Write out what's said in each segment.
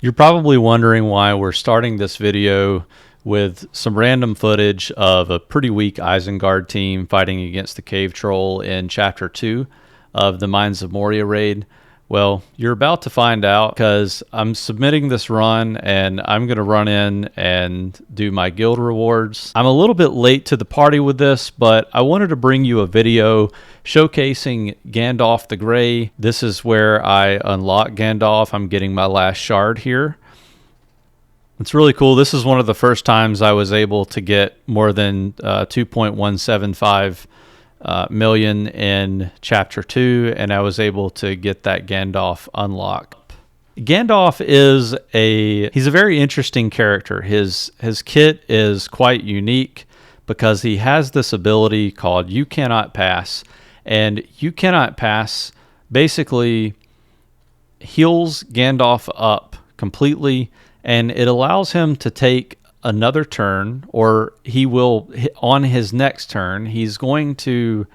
You're probably wondering why we're starting this video with some random footage of a pretty weak Isengard team fighting against the cave troll in Chapter 2 of the Mines of Moria raid. Well, you're about to find out because I'm submitting this run and I'm going to run in and do my guild rewards. I'm a little bit late to the party with this, but I wanted to bring you a video showcasing Gandalf the Grey. This is where I unlock Gandalf. I'm getting my last shard here. It's really cool. This is one of the first times I was able to get more than 2.175 million in Chapter 2, and I was able to get that Gandalf unlock. Gandalf he's a very interesting character. His kit is quite unique because he has this ability called You Cannot Pass, and You Cannot Pass basically heals Gandalf up completely, and it allows him to take another turn, or he will, on his next turn, he's going to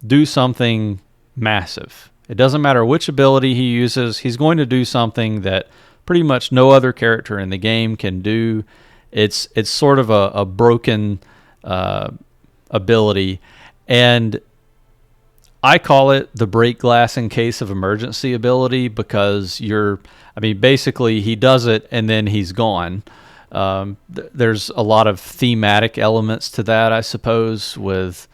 do something massive. It doesn't matter which ability he uses, he's going to do something that pretty much no other character in the game can do. It's sort of a broken ability, and I call it the break glass in case of emergency ability because basically he does it and then he's gone. There's a lot of thematic elements to that, I suppose, with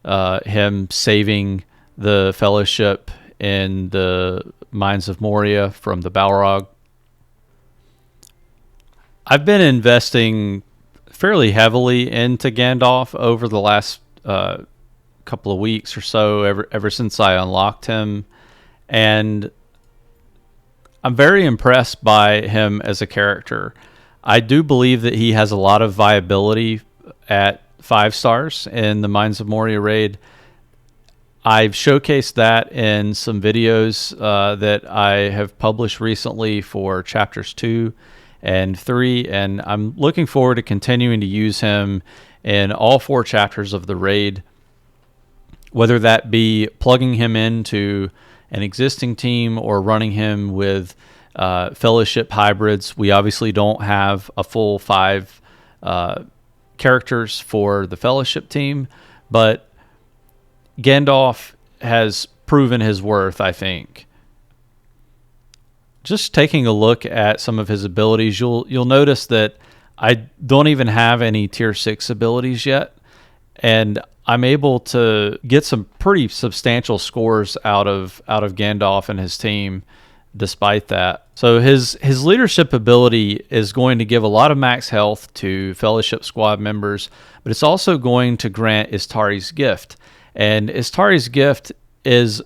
him saving the Fellowship in the Mines of Moria from the Balrog. I've been investing fairly heavily into Gandalf over the last couple of weeks or so, ever since I unlocked him, and I'm very impressed by him as a character. I do believe that he has a lot of viability at 5 stars in the Mines of Moria raid. I've showcased that in some videos that I have published recently for chapters 2 and 3, and I'm looking forward to continuing to use him in all 4 chapters of the raid, whether that be plugging him into an existing team or running him with Fellowship hybrids. We obviously don't have a full 5 characters for the Fellowship team, but Gandalf has proven his worth, I think. Just taking a look at some of his abilities, you'll notice that I don't even have any tier 6 abilities yet, and I'm able to get some pretty substantial scores out of Gandalf and his team despite that. So his leadership ability is going to give a lot of max health to Fellowship squad members, but it's also going to grant Istari's Gift. And Istari's Gift is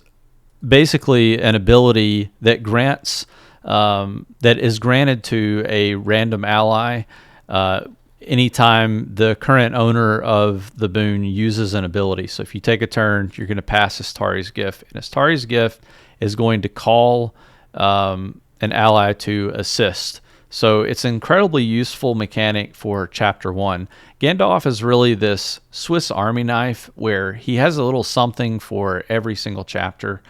basically an ability that grants that is granted to a random ally anytime the current owner of the boon uses an ability. So if you take a turn, you're going to pass Istari's Gift, and Istari's Gift is going to call an ally to assist. So it's an incredibly useful mechanic for Chapter 1. Gandalf is really this Swiss Army knife where he has a little something for every single chapter,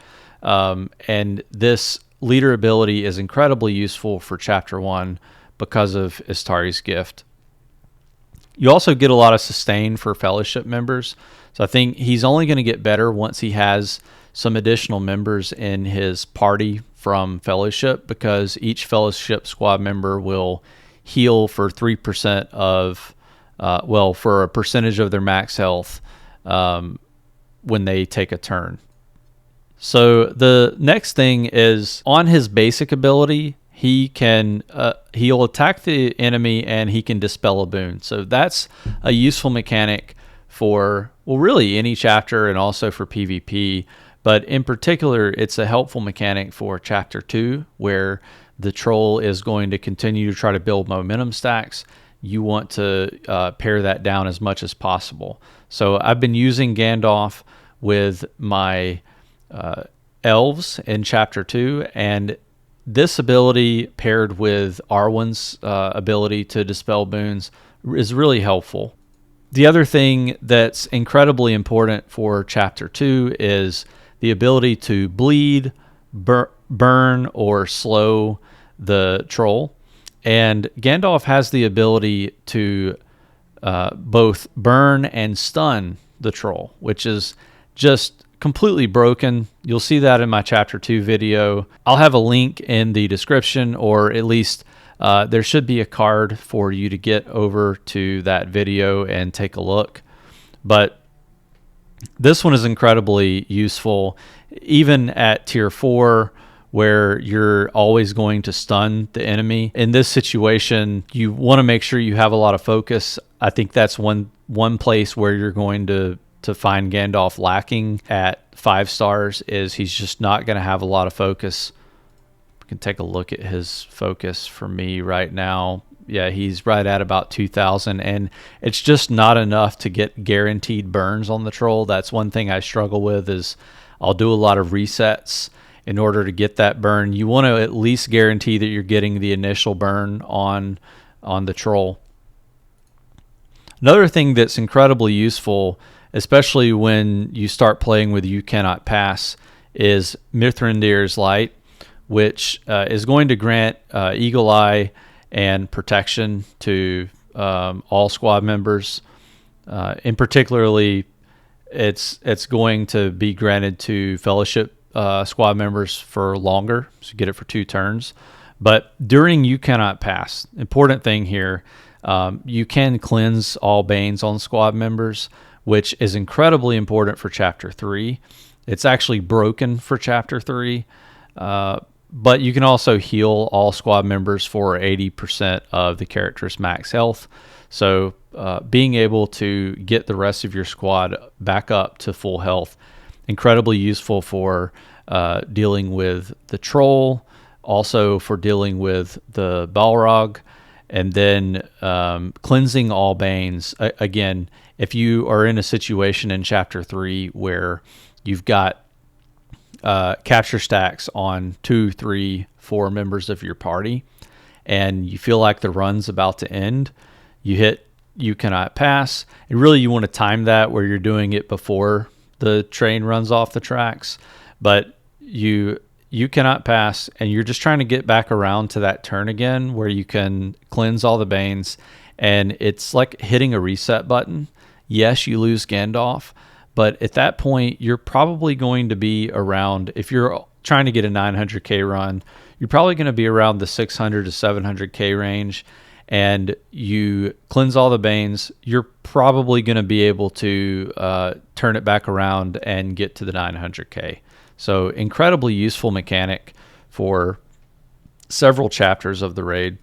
and this leader ability is incredibly useful for Chapter 1 because of Istari's Gift. You also get a lot of sustain for Fellowship members. So I think he's only going to get better once he has some additional members in his party from Fellowship, because each Fellowship squad member will heal for 3% of, for a percentage of their max health when they take a turn. So the next thing is on his basic ability, he'll attack the enemy and he can dispel a boon. So that's a useful mechanic for, well, really any chapter and also for PvP. But in particular, it's a helpful mechanic for Chapter 2, where the troll is going to continue to try to build momentum stacks. You want to pare that down as much as possible. So I've been using Gandalf with my elves in Chapter 2, and this ability paired with Arwen's ability to dispel boons is really helpful. The other thing that's incredibly important for Chapter 2 is the ability to bleed, burn, or slow the troll. And Gandalf has the ability to both burn and stun the troll, which is just completely broken. You'll see that in my chapter 2 video. I'll have a link in the description, or at least there should be a card for you to get over to that video and take a look. But this one is incredibly useful, even at tier 4, where you're always going to stun the enemy. In this situation, you want to make sure you have a lot of focus. I think that's one place where you're going to find Gandalf lacking at 5 stars, is he's just not going to have a lot of focus. We can take a look at his focus for me right now. Yeah, he's right at about 2,000, and it's just not enough to get guaranteed burns on the troll. That's one thing I struggle with, is I'll do a lot of resets in order to get that burn. You want to at least guarantee that you're getting the initial burn on the troll. Another thing that's incredibly useful, especially when you start playing with You Cannot Pass, is Mithrandir's Light, which is going to grant Eagle Eye and protection to all squad members. In particularly, it's going to be granted to Fellowship squad members for longer, so you get it for 2 turns. But during You Cannot Pass, important thing here, you can cleanse all Banes on squad members, which is incredibly important for Chapter 3. It's actually broken for Chapter 3, but you can also heal all squad members for 80% of the character's max health. So being able to get the rest of your squad back up to full health, incredibly useful for dealing with the troll, also for dealing with the Balrog, and then cleansing all Banes. Again, if you are in a situation in Chapter 3 where you've got capture stacks on 2, 3, 4 members of your party, and you feel like the run's about to end, you hit You Cannot Pass, and really you want to time that where you're doing it before the train runs off the tracks. But you cannot pass, and you're just trying to get back around to that turn again where you can cleanse all the Banes, and it's like hitting a reset button. Yes, you lose Gandalf, but at that point you're probably going to be around, if you're trying to get a 900k run, you're probably going to be around the 600 to 700k range, and you cleanse all the Banes, you're probably going to be able to turn it back around and get to the 900k. So incredibly useful mechanic for several chapters of the raid.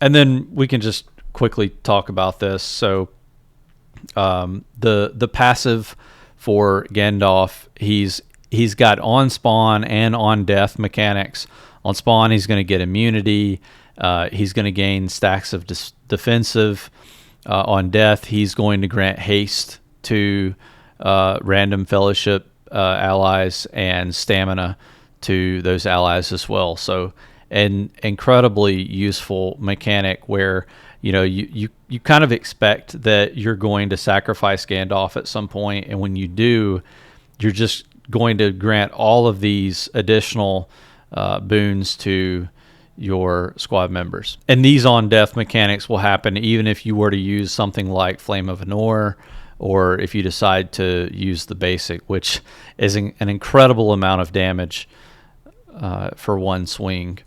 And then we can just quickly talk about this. So the passive for Gandalf, he's got on spawn and on death mechanics. On spawn, he's going to get immunity. He's going to gain stacks of defensive. On death, he's going to grant haste to random Fellowship allies and stamina to those allies as well. So an incredibly useful mechanic where you kind of expect that you're going to sacrifice Gandalf at some point, and when you do, you're just going to grant all of these additional boons to your squad members. And these on death mechanics will happen even if you were to use something like Flame of Anor, or if you decide to use the basic, which is an incredible amount of damage for one swing.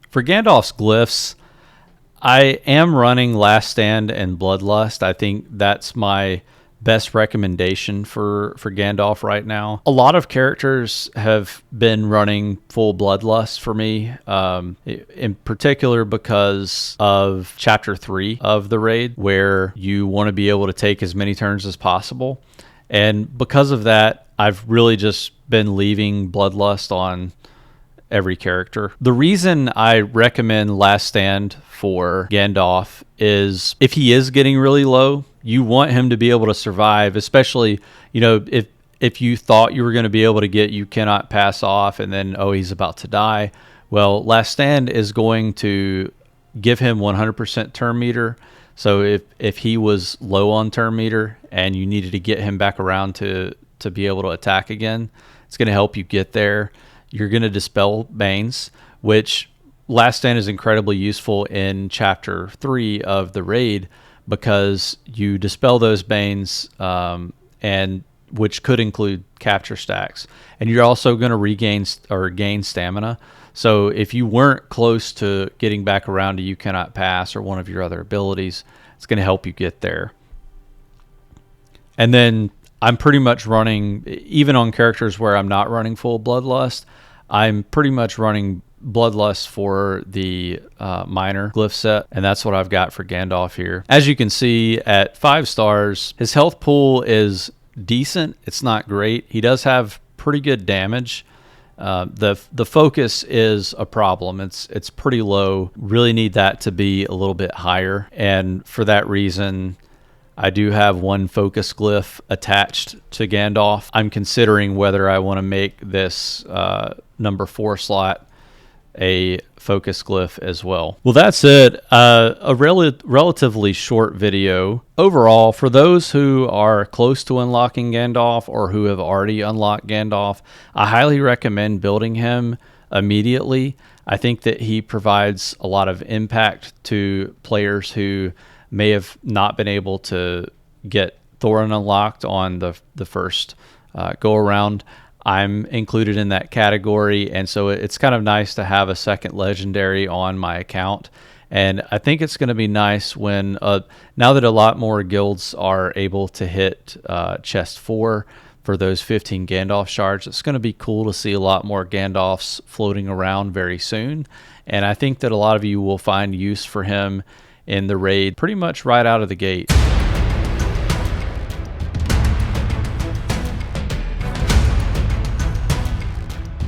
For Gandalf's glyphs, I am running Last Stand and Bloodlust. I think that's my best recommendation for Gandalf right now. A lot of characters have been running full Bloodlust for me, in particular because of Chapter 3 of the raid, where you want to be able to take as many turns as possible. And because of that, I've really just been leaving Bloodlust on every character. The reason I recommend Last Stand for Gandalf is if he is getting really low, you want him to be able to survive, especially, if you thought you were going to be able to get You Cannot Pass off and then, he's about to die. Well, Last Stand is going to give him 100% turn meter. So if he was low on turn meter and you needed to get him back around to be able to attack again, it's going to help you get there. you're going to dispel Banes, which Last Stand is incredibly useful in Chapter 3 of the raid, because you dispel those Banes, and which could include capture stacks. And you're also going to regain or gain stamina. So if you weren't close to getting back around to You Cannot Pass or one of your other abilities, it's going to help you get there. And then I'm pretty much running, even on characters where I'm not running full Bloodlust, I'm pretty much running Bloodlust for the minor glyph set, and that's what I've got for Gandalf here. As you can see, at 5 stars, his health pool is decent. It's not great. He does have pretty good damage. The focus is a problem. It's pretty low. Really need that to be a little bit higher, and for that reason, I do have one focus glyph attached to Gandalf. I'm considering whether I want to make this number 4 slot a focus glyph as well. Well, that's it. A relatively short video. Overall, for those who are close to unlocking Gandalf or who have already unlocked Gandalf, I highly recommend building him immediately. I think that he provides a lot of impact to players who may have not been able to get Thorin unlocked on the first go around. I'm included in that category, and so it's kind of nice to have a second legendary on my account. And I think it's going to be nice when now that a lot more guilds are able to hit chest 4 for those 15 Gandalf shards. It's going to be cool to see a lot more Gandalfs floating around very soon, and I think that a lot of you will find use for him in the raid pretty much right out of the gate.